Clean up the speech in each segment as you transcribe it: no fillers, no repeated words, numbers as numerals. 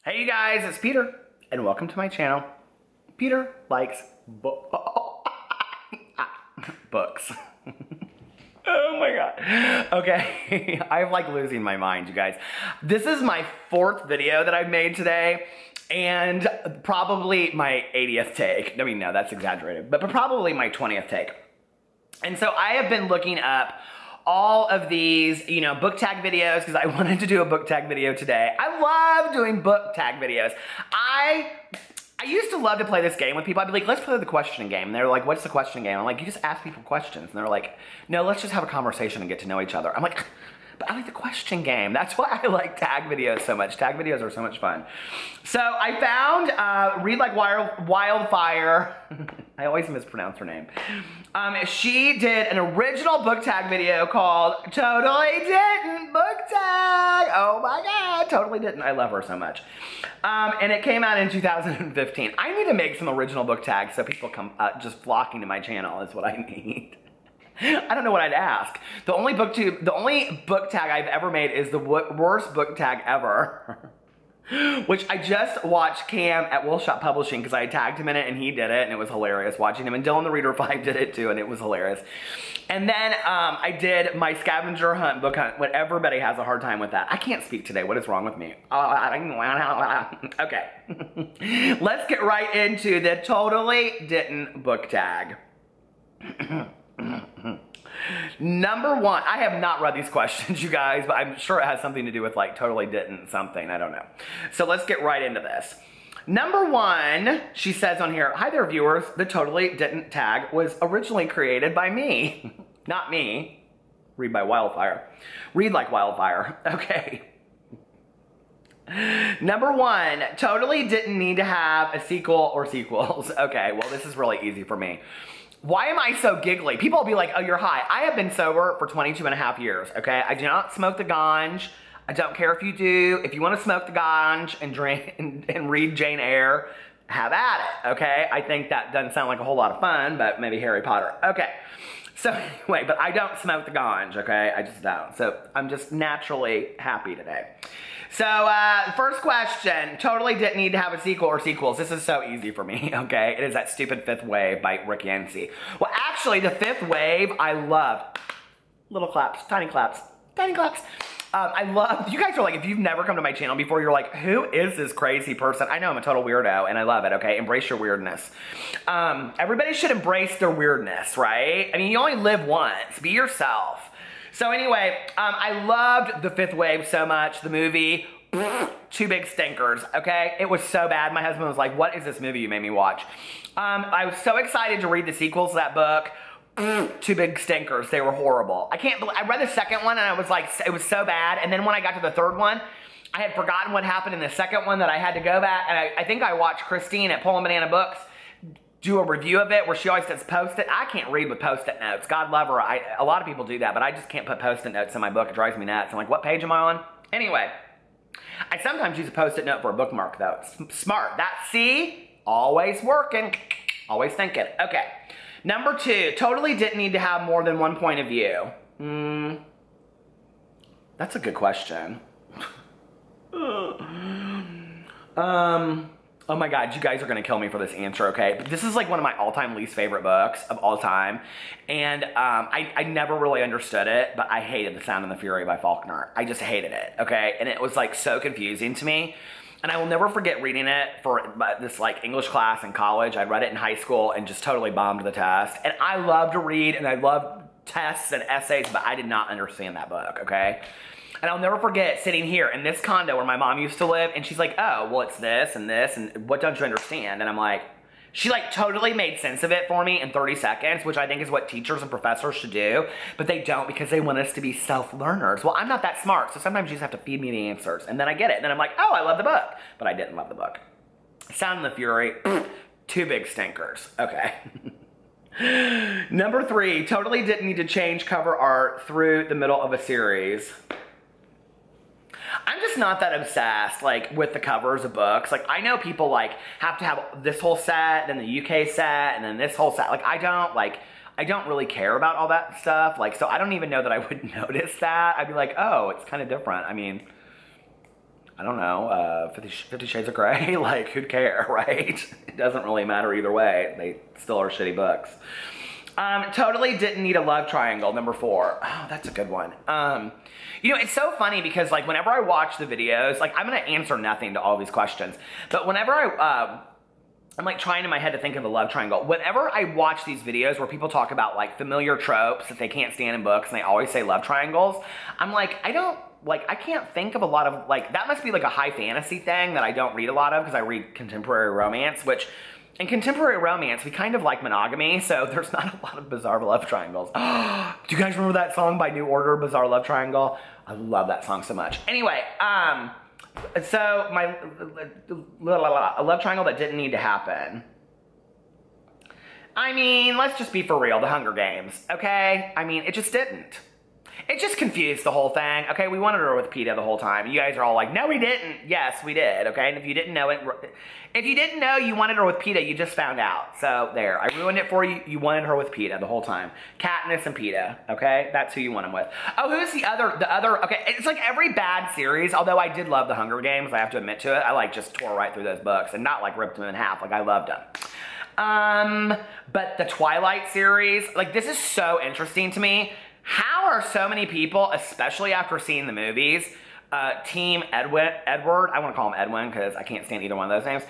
Hey you guys, it's Peter, and welcome to my channel. Peter likes books. Oh my god. Okay, I'm like losing my mind, you guys. This is my 4th video that I've made today, and probably my 80th take. I mean, no, that's exaggerated, but probably my 20th take. And so I have been looking up all of these, book tag videos because I wanted to do a book tag video today. I love doing book tag videos. I used to love to play this game with people. I'd be like, let's play the question game. And they're like, what's the question game? I'm like, you just ask people questions. And they're like, no, let's just have a conversation and get to know each other. I'm like, but I like the question game. That's why I like tag videos so much. Tag videos are so much fun. So I found Read Like Wildfire. I always mispronounce her name. She did an original book tag video called Totally Didn't Book Tag. Oh my god, totally didn't. I love her so much. And it came out in 2015. I need to make some original book tags so people come just flocking to my channel is what I need. I don't know what I'd ask. The only book tag I've ever made is the worst book tag ever. Which I just watched Cam at Will Shop Publishing because I tagged him in it and he did it and it was hilarious watching him. And Dylan the Reader 5 did it too and it was hilarious. And then I did my scavenger hunt book hunt when everybody has a hard time with that. I can't speak today. What is wrong with me? Okay. Let's get right into the Totally Didn't book tag. Number 1, I have not read these questions, you guys, but I'm sure it has something to do with like totally didn't something. I don't know. So let's get right into this. Number 1, she says on here, hi there viewers, the Totally Didn't tag was originally created by me. Not me. Read by Wildfire. Read Like Wildfire. Okay. Number 1, totally didn't need to have a sequel or sequels. Okay, well this is really easy for me. Why am I so giggly? People will be like, oh, you're high. I have been sober for 22 and a half years, okay? I do not smoke the ganj. I don't care if you do. If you want to smoke the ganj and drink and read Jane Eyre, have at it, okay? I think that doesn't sound like a whole lot of fun, but maybe Harry Potter. Okay, so anyway, but I don't smoke the ganj, okay? I just don't. So I'm just naturally happy today. So, first question, totally didn't need to have a sequel or sequels. This is so easy for me, okay? It is that stupid Fifth Wave by Rick Yancey. Well, actually, the Fifth Wave, I loved. Little claps, tiny claps, tiny claps. I love, you guys are like, if you've never come to my channel before, you're like, who is this crazy person? I know I'm a total weirdo, and I love it, okay? Embrace your weirdness. Everybody should embrace their weirdness, right? I mean, you only live once. Be yourself. So anyway, I loved The Fifth Wave so much, the movie, 2 big stinkers, okay? It was so bad, my husband was like, what is this movie you made me watch? I was so excited to read the sequels to that book, 2 big stinkers, they were horrible. I read the second one and I was like, it was so bad, and then when I got to the third one, I had forgotten what happened in the second one that I had to go back, and I think I watched Christine at Pull and Banana Books do a review of it where she always says post-it. I can't read with post-it notes. God love her. A lot of people do that, but I just can't put post-it notes in my book. It drives me nuts. I'm like, what page am I on? Anyway, I sometimes use a post-it note for a bookmark, though. It's smart. That's C, always working, always thinking. Okay. Number 2, totally didn't need to have more than one point of view. That's a good question. Oh my god, you guys are gonna kill me for this answer, okay? But this is like one of my all-time least favorite books of all time. And I never really understood it, but I hated The Sound and the Fury by Faulkner. I just hated it, okay? And it was like so confusing to me. And I will never forget reading it for this like English class in college. I read it in high school and just totally bombed the test. And I love to read and I love tests and essays, but I did not understand that book, okay? And I'll never forget sitting here in this condo where my mom used to live, and she's like, oh, well, it's this, and what don't you understand? And I'm like, she like totally made sense of it for me in 30 seconds, which I think is what teachers and professors should do, but they don't because they want us to be self-learners. Well, I'm not that smart, so sometimes you just have to feed me the answers, and then I get it, and then I'm like, oh, I love the book, but I didn't love the book. Sound and the Fury, 2 big stinkers, okay. Number 3, totally didn't need to change cover art through the middle of a series. I'm just not that obsessed, like, with the covers of books. Like, I know people, like, have to have this whole set, then the UK set, and then this whole set. Like, I don't really care about all that stuff. Like, so I don't even know that I would notice that. I'd be like, oh, it's kind of different. I mean, I don't know, 50 Shades of Grey. Like, who'd care, right? It doesn't really matter either way. They still are shitty books. Totally didn't need a love triangle, number 4. Oh, that's a good one. You know, it's so funny because, like, whenever I watch the videos, like, I'm gonna answer nothing to all these questions, but whenever I'm like trying in my head to think of a love triangle. Whenever I watch these videos where people talk about like familiar tropes that they can't stand in books and they always say love triangles, I'm like, I can't think of a lot of, like, that must be like a high fantasy thing that I don't read a lot of because I read contemporary romance, which in contemporary romance, we kind of like monogamy, so there's not a lot of bizarre love triangles. Do you guys remember that song by New Order, Bizarre Love Triangle? I love that song so much. Anyway, so a love triangle that didn't need to happen. I mean, let's just be for real, the Hunger Games, okay? I mean, it just didn't. It just confused the whole thing. Okay, we wanted her with PETA the whole time. You guys are all like, no, we didn't. Yes, we did, okay? And if you didn't know it, if you didn't know you wanted her with PETA, you just found out. So there, I ruined it for you. You wanted her with PETA the whole time. Katniss and PETA, okay? That's who you want them with. Oh, who's the other, okay, it's like every bad series, although I did love the Hunger Games, I have to admit to it. I like just tore right through those books and not like ripped them in half, like I loved them. But the Twilight series, like this is so interesting to me. How are so many people, especially after seeing the movies, Team Edward, I want to call him Edwin because I can't stand either one of those names.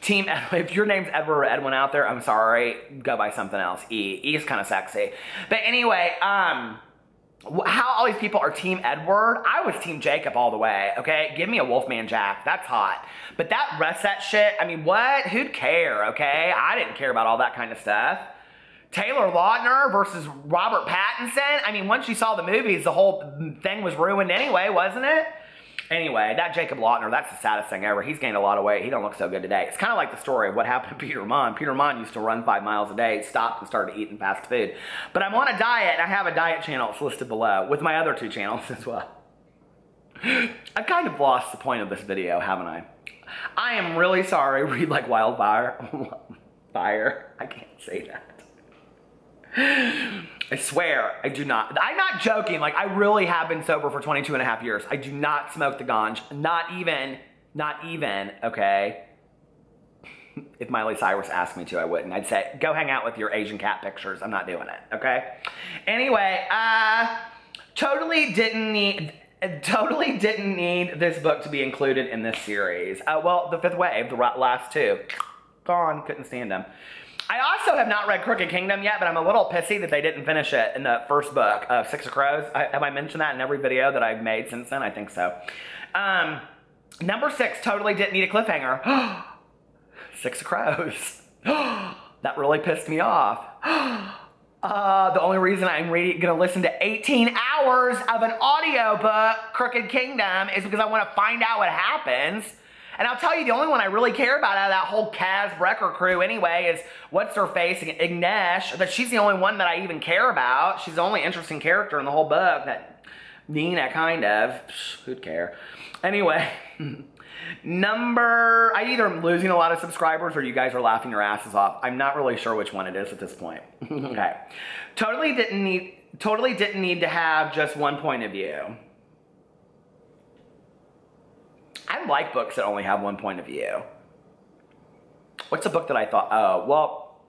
Team Edwin, if your name's Edward or Edwin out there, I'm sorry, go by something else. E is kind of sexy. But anyway, how all these people are Team Edward, I was Team Jacob all the way, okay? Give me a Wolfman Jack, that's hot. But that Russet shit, I mean, what? Who'd care, okay? I didn't care about all that kind of stuff. Taylor Lautner versus Robert Pattinson. I mean, once you saw the movies, the whole thing was ruined anyway, wasn't it? Anyway, that Jacob Lautner, that's the saddest thing ever. He's gained a lot of weight. He don't look so good today. It's kind of like the story of what happened to Peter Monn. Peter Monn used to run 5 miles a day, stopped and started eating fast food. But I'm on a diet, and I have a diet channel. It's listed below, with my other 2 channels as well. I've kind of lost the point of this video, haven't I? I am really sorry. Read like wildfire. Fire. I can't say that. I swear, I do not. I'm not joking. Like, I really have been sober for 22 and a half years. I do not smoke the ganj. Not even, okay? If Miley Cyrus asked me to, I wouldn't. I'd say, go hang out with your Asian cat pictures. I'm not doing it, okay? Anyway, totally didn't need this book to be included in this series. Well, The Fifth Wave, the last 2. Gone, couldn't stand them. I also have not read Crooked Kingdom yet, but I'm a little pissy that they didn't finish it in the first book of Six of Crows. Have I mentioned that in every video that I've made since then? I think so. Number 6, totally didn't need a cliffhanger. Six of Crows. That really pissed me off. The only reason I'm gonna listen to 18 hours of an audiobook, Crooked Kingdom, is because I want to find out what happens. And I'll tell you, the only one I really care about out of that whole Kaz Brecker crew anyway is, what's her face, Ignesh. But she's the only one that I even care about. She's the only interesting character in the whole book. That Nina, kind of. Who'd care? Anyway, I either am losing a lot of subscribers or you guys are laughing your asses off. I'm not really sure which one it is at this point. Okay. Totally didn't need to have just one point of view. I like books that only have one point of view. What's a book that I thought, oh, well,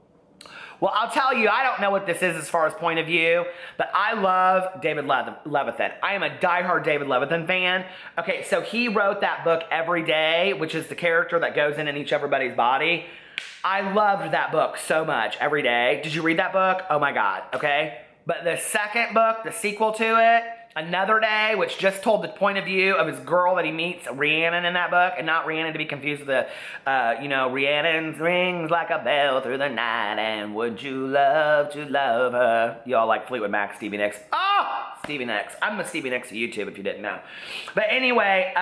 I'll tell you, I don't know what this is as far as point of view, but I love David Levithan. I am a diehard David Levithan fan. Okay, so he wrote that book Every Day, which is the character that goes in each everybody's body. I loved that book so much, Every Day. Did you read that book? Oh my God, okay? But the second book, the sequel to it, Another Day, which just told the point of view of his girl that he meets, Rhiannon, in that book, and not Rhiannon to be confused with the, you know, Rhiannon rings like a bell through the night, and would you love to love her? Y'all like Fleetwood Mac, Stevie Nicks. Oh, Stevie Nicks. I'm a Stevie Nicks of YouTube, if you didn't know. But anyway,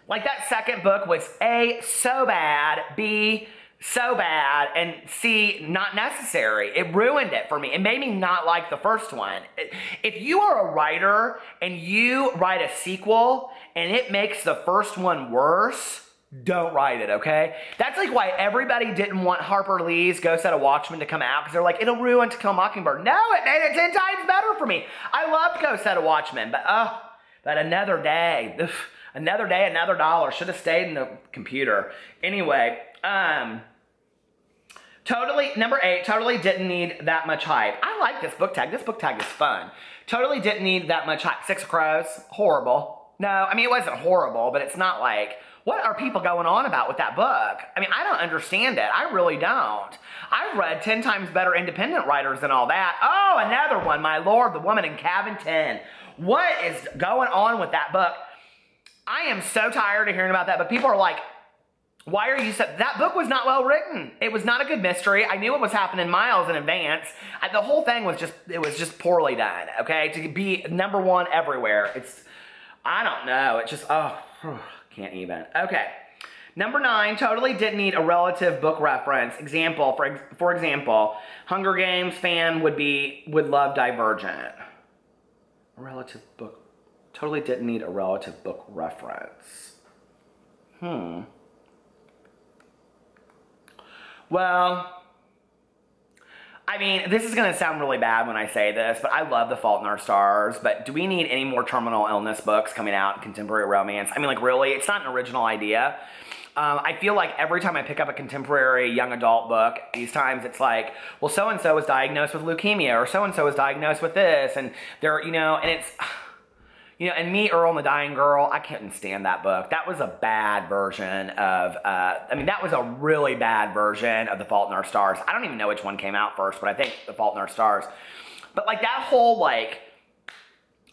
like that second book was A, so bad, B, so bad, and C, not necessary. It ruined it for me. It made me not like the first one. If you are a writer and you write a sequel and it makes the first one worse, don't write it, okay? That's like why everybody didn't want Harper Lee's Go Set a Watchman to come out, because they're like, it'll ruin To Kill a Mockingbird. No, it made it 10 times better for me. I loved Go Set a Watchman, but Another Day. Ugh. Another day, another dollar. Should have stayed in the computer. Anyway, number 8, totally didn't need that much hype. I like this book tag. This book tag is fun. Totally didn't need that much hype. 6 of Crows, horrible. No, I mean, it wasn't horrible, but it's not like, what are people going on about with that book? I mean, I don't understand it. I really don't. I've read 10 times better independent writers than all that. Oh, another one, my lord, The Woman in Cabin 10. What is going on with that book? I am so tired of hearing about that, but people are like, why are you so... That book was not well written. It was not a good mystery. I knew what was happening miles in advance. The whole thing was just poorly done, okay? To be number 1 everywhere. I don't know. It's just, oh, can't even. Okay. Number 9, totally didn't need a relative book reference. Example, for example, Hunger Games fan would love Divergent. A relative book. Totally didn't need a relative book reference. Well, I mean, this is going to sound really bad when I say this, but I love The Fault in Our Stars, but do we need any more terminal illness books coming out in contemporary romance? I mean, like, really? It's not an original idea. I feel like every time I pick up a contemporary young adult book, these times it's like, well, so-and-so was diagnosed with leukemia, or so-and-so was diagnosed with this, and they're, you know, and it's... You know, and Me, Earl and the Dying Girl, I couldn't stand that book. That was a bad version of, I mean, that was a really bad version of The Fault in Our Stars. I don't even know which one came out first, but I think The Fault in Our Stars. But, like, that whole, like,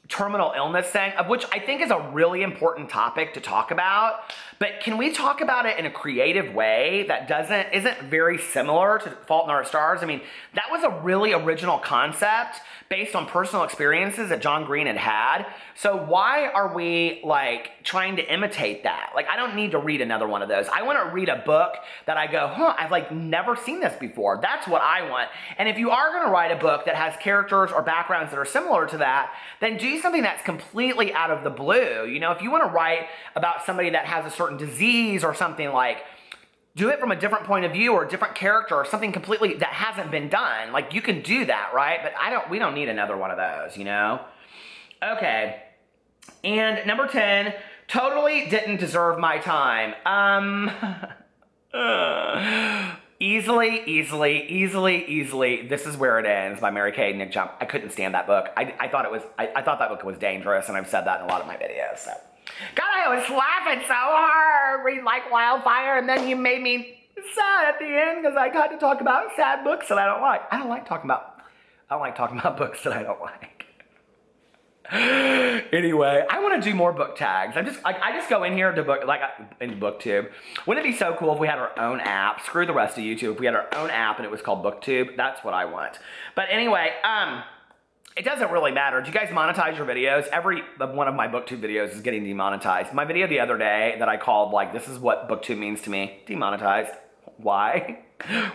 terminal illness thing, of which I think is a really important topic to talk about, but can we talk about it in a creative way that isn't very similar to Fault in Our Stars? I mean, that was a really original concept based on personal experiences that John Green had had. So why are we, like, trying to imitate that? Like, I don't need to read another one of those. I want to read a book that I go, I've, like, never seen this before. That's what I want. And if you are going to write a book that has characters or backgrounds that are similar to that, then do something that's completely out of the blue. You know, if you want to write about somebody that has a certain disease or something, like, do it from a different point of view or a different character or something completely that hasn't been done. Like, you can do that, right? But we don't need another one of those, you know? Okay. And number 10, totally didn't deserve my time. Easily. This Is Where It Ends by Mary Kay and Nick Jump. I couldn't stand that book. I thought that book was dangerous, and I've said that in a lot of my videos, so. God, I was laughing so hard, reading like wildfire, and then you made me sad at the end because I got to talk about sad books that I don't like. I don't like talking about books that I don't like. Anyway, I want to do more book tags. I just go in here to into BookTube. Wouldn't it be so cool if we had our own app? Screw the rest of YouTube. If we had our own app and it was called BookTube, that's what I want. But anyway, it doesn't really matter. Do you guys monetize your videos? Every one of my BookTube videos is getting demonetized. My video the other day that I called, like, this is what BookTube means to me, demonetized. Why?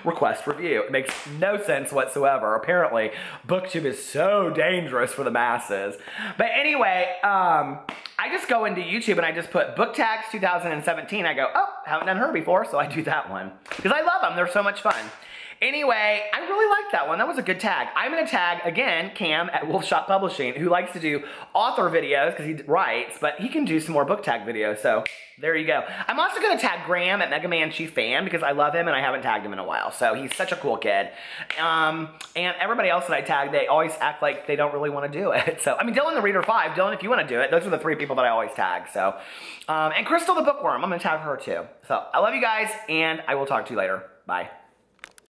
Request review. It makes no sense whatsoever. Apparently, BookTube is so dangerous for the masses. But anyway, I just go into YouTube and I just put book tags 2017. I go, oh, haven't done her before, so I do that one. Because I love them. They're so much fun. Anyway, I really liked that one. That was a good tag. I'm going to tag, again, Cam at Wolf Shop Publishing, who likes to do author videos because he writes, but he can do some more book tag videos, so there you go. I'm also going to tag Graham at Mega Man Chief Fan because I love him and I haven't tagged him in a while, so he's such a cool kid. And everybody else that I tag, they always act like they don't really want to do it. So, I mean, Dylan the Reader 5, Dylan, if you want to do it, those are the 3 people that I always tag, so. And Crystal the Bookworm, I'm going to tag her too. So, I love you guys, and I will talk to you later. Bye.